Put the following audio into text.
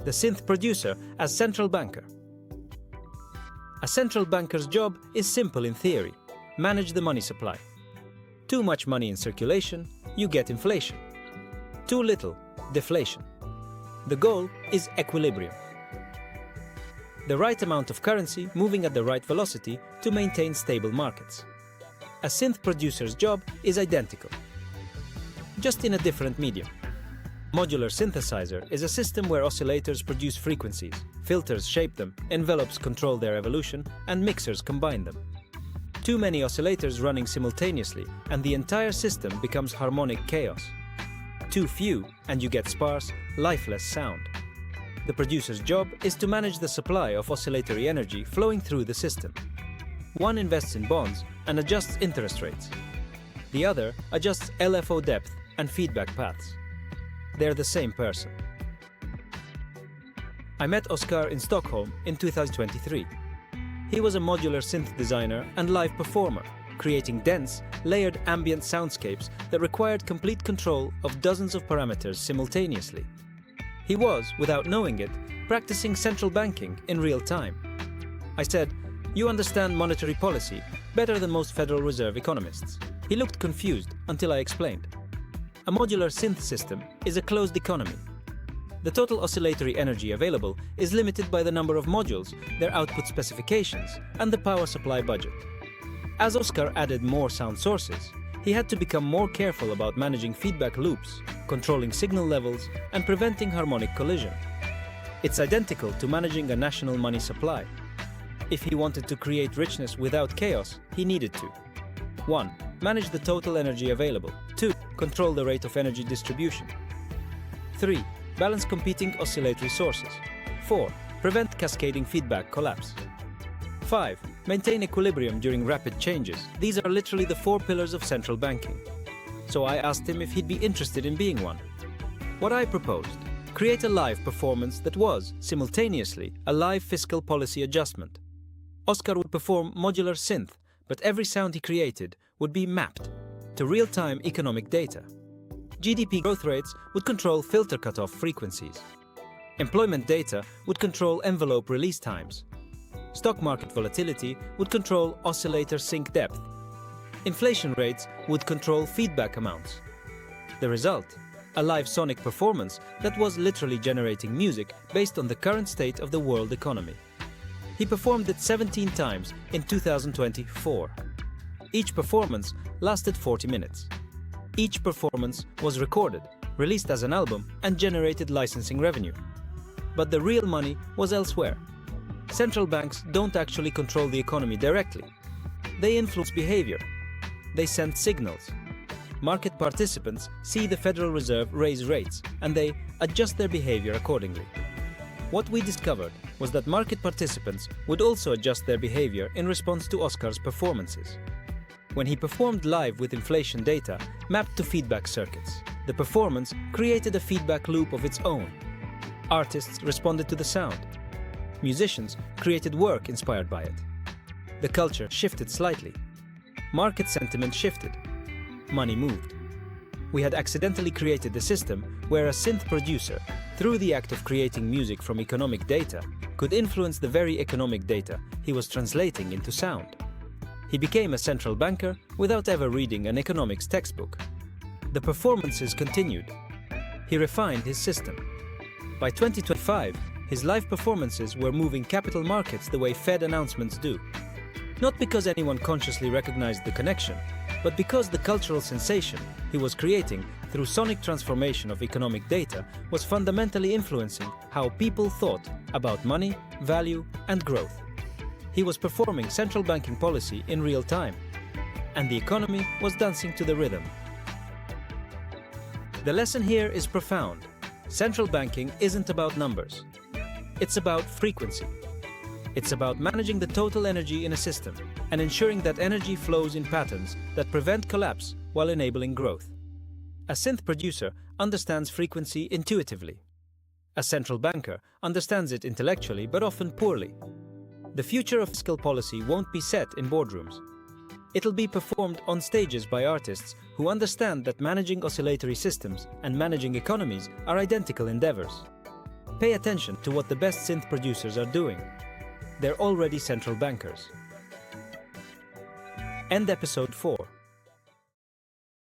the synth producer as central banker. A central banker's job is simple in theory: manage the money supply. Too much money in circulation, you get inflation. Too little, deflation. The goal is equilibrium. The right amount of currency moving at the right velocity to maintain stable markets. A synth producer's job is identical, just in a different medium. Modular synthesizer is a system where oscillators produce frequencies, filters shape them, envelopes control their evolution, and mixers combine them. Too many oscillators running simultaneously, and the entire system becomes harmonic chaos. Too few, and you get sparse, lifeless sound. The producer's job is to manage the supply of oscillatory energy flowing through the system. One invests in bonds and adjusts interest rates. The other adjusts LFO depth and feedback paths. They're the same person. I met Oskar in Stockholm in 2023. He was a modular synth designer and live performer, creating dense, layered ambient soundscapes that required complete control of dozens of parameters simultaneously. He was, without knowing it, practicing central banking in real time. I said, "You understand monetary policy better than most Federal Reserve economists." He looked confused until I explained. A modular synth system is a closed economy. The total oscillatory energy available is limited by the number of modules, their output specifications, and the power supply budget. As Oskar added more sound sources, he had to become more careful about managing feedback loops, controlling signal levels, and preventing harmonic collision. It's identical to managing a national money supply. If he wanted to create richness without chaos, he needed to 1. Manage the total energy available. 2. Control the rate of energy distribution. 3. Balance competing oscillatory sources. 4. Prevent cascading feedback collapse. 5. Maintain equilibrium during rapid changes. These are literally the 4 pillars of central banking. So I asked him if he'd be interested in being one. What I proposed: create a live performance that was, simultaneously, a live fiscal policy adjustment. Oskar would perform modular synth, but every sound he created would be mapped to real-time economic data. GDP growth rates would control filter cutoff frequencies. Employment data would control envelope release times. Stock market volatility would control oscillator sync depth. Inflation rates would control feedback amounts. The result: a live sonic performance that was literally generating music based on the current state of the world economy. He performed it 17 times in 2024. Each performance lasted 40 minutes. Each performance was recorded, released as an album, and generated licensing revenue. But the real money was elsewhere. Central banks don't actually control the economy directly. They influence behavior. They send signals. Market participants see the Federal Reserve raise rates, and they adjust their behavior accordingly. What we discovered was that market participants would also adjust their behavior in response to Oskar's performances. When he performed live with inflation data mapped to feedback circuits, the performance created a feedback loop of its own. Artists responded to the sound. Musicians created work inspired by it. The culture shifted slightly. Market sentiment shifted. Money moved. We had accidentally created a system where a synth producer, through the act of creating music from economic data, could influence the very economic data he was translating into sound. He became a central banker without ever reading an economics textbook. The performances continued. He refined his system. By 2025, his live performances were moving capital markets the way Fed announcements do. Not because anyone consciously recognized the connection, but because the cultural sensation he was creating through sonic transformation of economic data was fundamentally influencing how people thought about money, value, and growth. He was performing central banking policy in real time, and the economy was dancing to the rhythm. The lesson here is profound. Central banking isn't about numbers. It's about frequency. It's about managing the total energy in a system and ensuring that energy flows in patterns that prevent collapse while enabling growth. A synth producer understands frequency intuitively. A central banker understands it intellectually but often poorly. The future of fiscal policy won't be set in boardrooms. It'll be performed on stages by artists who understand that managing oscillatory systems and managing economies are identical endeavors. Pay attention to what the best synth producers are doing. They're already central bankers. End episode 4.